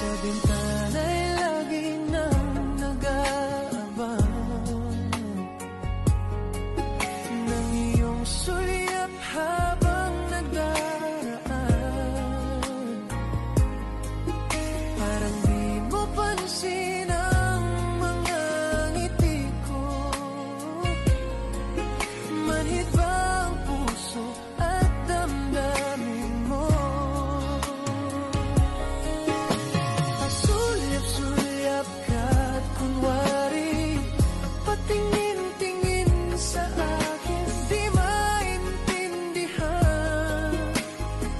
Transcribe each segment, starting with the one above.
Sa bintana'y lagi nang nag-aabang ng iyong sulyap habang nagdaraan. Parang di mo pansin ang mga ngiti ko. Manhid ba ang puso at damdamin mo? Pasulyap-sulyap ka't kunwari patingin-tingin sa akin. Di maintindihan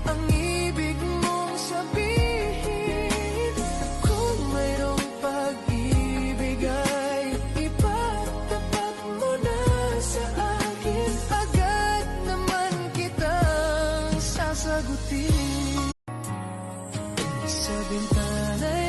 ang ibig mong sabihin. Kung mayroong pag-ibig ay ipagtapat mo na sa akin. Agad naman kitang sasagutin. Sa bintana'y